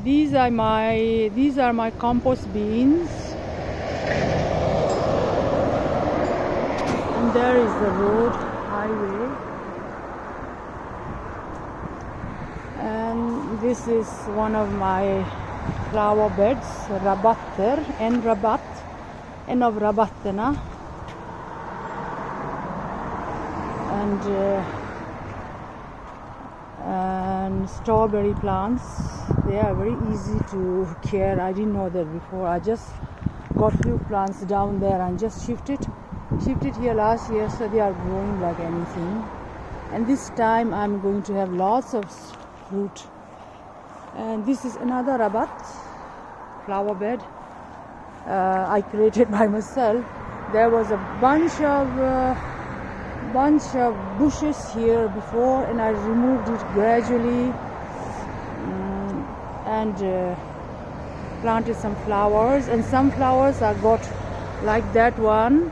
These are my compost bins, and there is the road, highway, and this is one of my flower beds, rabatter and rabatt, en av rabatterna, and strawberry plants. They are very easy to care. I didn't know that before. I just got few plants down there and just shifted here last year, so they are growing like anything. And this time I'm going to have lots of fruit. And this is another rabat flower bed I created by myself. There was a bunch of bushes here before, and I removed it gradually and planted some flowers, and some flowers I got like that one,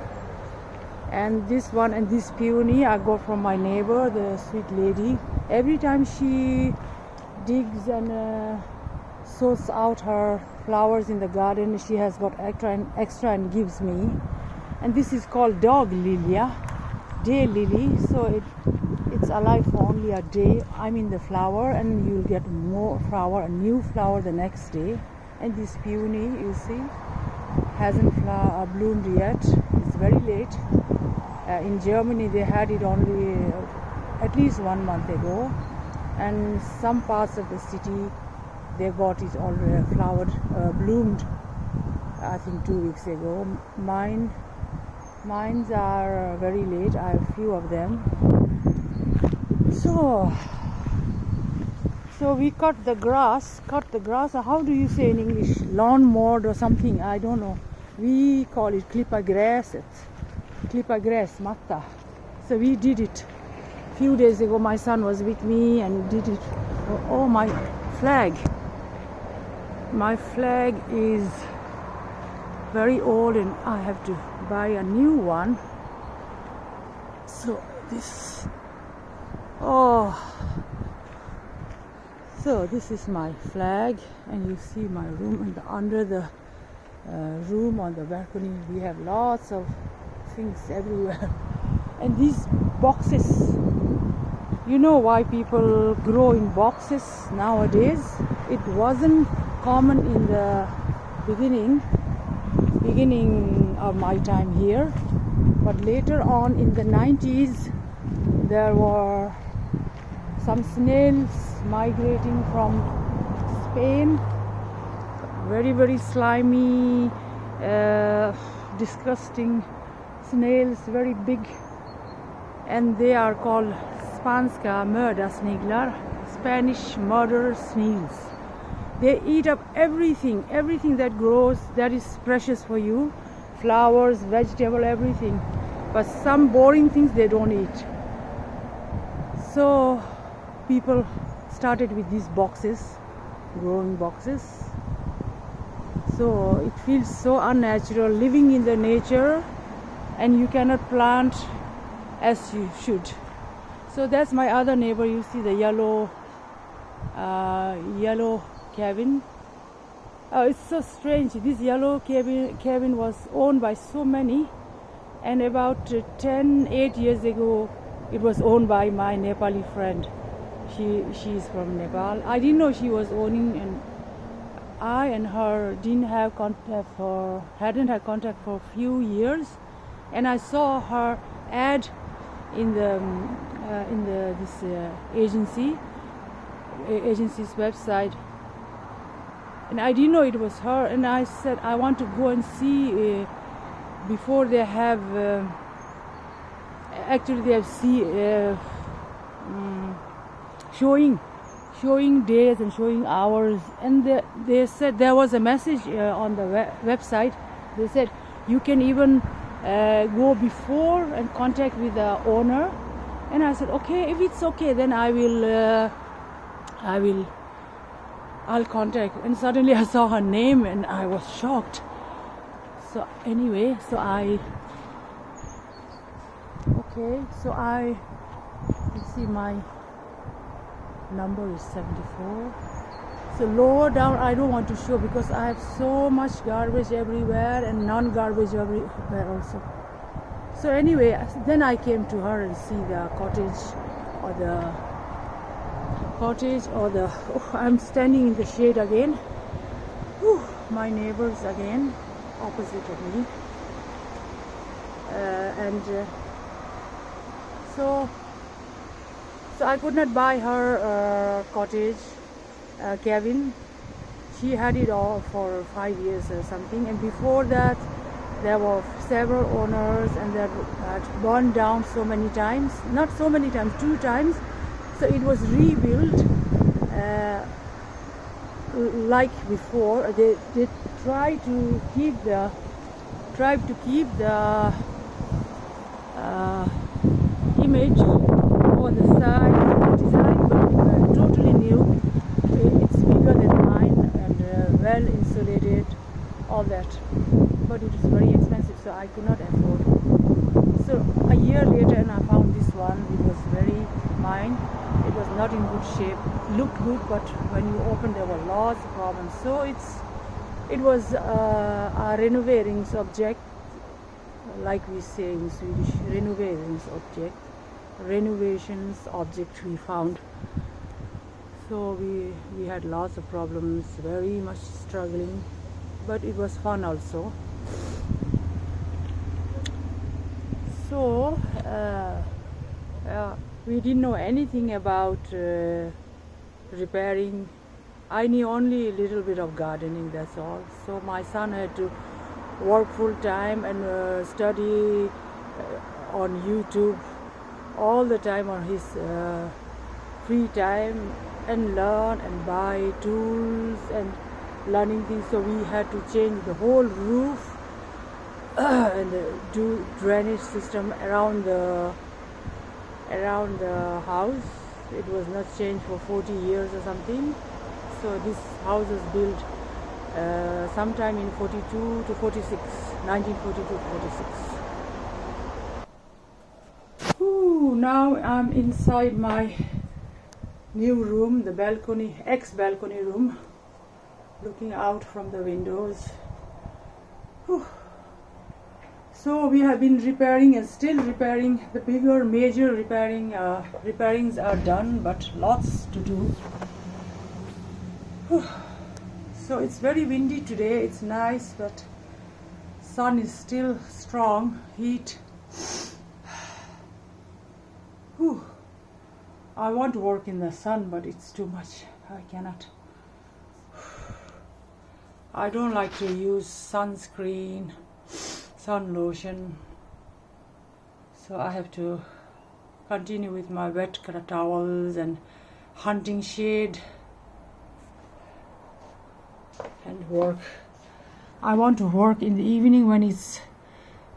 and this one, and this peony I got from my neighbor, the sweet lady. Every time she digs and sorts out her flowers in the garden, she has got extra and gives me. And this is called dog lilia, day lily, so it's alive for only a day. I'm in the flower, and you'll get more flower, a new flower the next day. And this peony, you see, hasn't bloomed yet. It's very late. In Germany they had it only at least 1 month ago, and some parts of the city they got it already bloomed, I think 2 weeks ago. Mines are very late. I have a few of them. So we cut the grass. How do you say in English? Lawn mowed or something? I don't know. We call it klippagräset. Klippagräs matta. So we did it a few days ago. My son was with me and did it. Oh, my flag. My flag is very old, and I have to buy a new one. So this is my flag, and you see my room, and under the room on the balcony we have lots of things everywhere. And these boxes, you know why people grow in boxes nowadays? It wasn't common in the beginning of my time here, but later on in the 90s there were some snails migrating from Spain, very, very slimy, disgusting snails, very big, and they are called spanska mördarsniglar, Spanish murder snails. They eat up everything that grows, that is precious for you, flowers, vegetable, everything, but some boring things they don't eat. So people started with these boxes, growing boxes. So it feels so unnatural living in the nature, and you cannot plant as you should. So that's my other neighbor. You see the yellow cabin. It's so strange. This yellow cabin was owned by so many, and about 8 years ago it was owned by my Nepali friend. She's from Nepal. I didn't know she was owning, and I and her hadn't had contact for a few years, and I saw her ad in this agency's website, and I didn't know it was her, and I said I want to go and see before they have showing days and showing hours, and they said there was a message on the website. They said you can even go before and contact with the owner, and I said okay, if it's okay then I'll contact. And suddenly I saw her name and I was shocked. So anyway, you see my number is 74. So lower down I don't want to show because I have so much garbage everywhere and non-garbage everywhere also. So anyway, then I came to her and see the cottage or the oh, I'm standing in the shade again. Whew, my neighbors again opposite of me. So I could not buy her cottage cabin. She had it all for 5 years or something, and before that there were several owners and that had burned down so many times, not so many times, 2 times. So it was rebuilt like before. They tried to keep the image on the side of the design, but totally new. It's bigger than mine and well insulated, all that. But it is very expensive, so I could not afford. So a year later, and I found this one. It was very mine. It was not in good shape. Looked good, but when you opened, there were lots of problems. So it was a renovating object, like we say in Swedish, renovations object we found. So we had lots of problems, very much struggling, but it was fun also. So we didn't know anything about repairing. I knew only a little bit of gardening, that's all. So my son had to work full time and study on YouTube all the time on his free time, and learn and buy tools and learning things. So we had to change the whole roof and do drainage system around the house. It was not changed for 40 years or something. So this house was built sometime in 42 to 46, 1942 to 46. Ooh, now I'm inside my new room, the balcony, ex-balcony room, looking out from the windows. Whew. So we have been repairing and still repairing. The bigger major repairings are done, but lots to do. Whew. So it's very windy today. It's nice, but sun is still strong. Heat. Whew. I want to work in the sun, but it's too much. I cannot. I don't like to use sunscreen, sun lotion, so I have to continue with my wet towels and hunting shade and work. I want to work in the evening when it's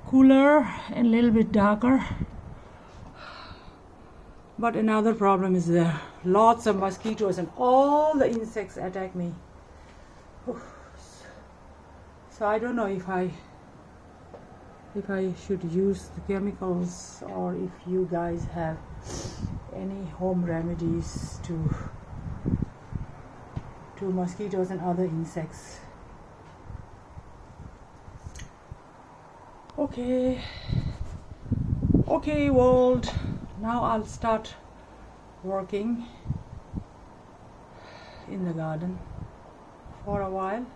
cooler and a little bit darker. But another problem is there. Lots of mosquitoes and all the insects attack me. So I don't know if I should use the chemicals, or if you guys have any home remedies to mosquitoes and other insects. Okay, world. Now I'll start working in the garden for a while.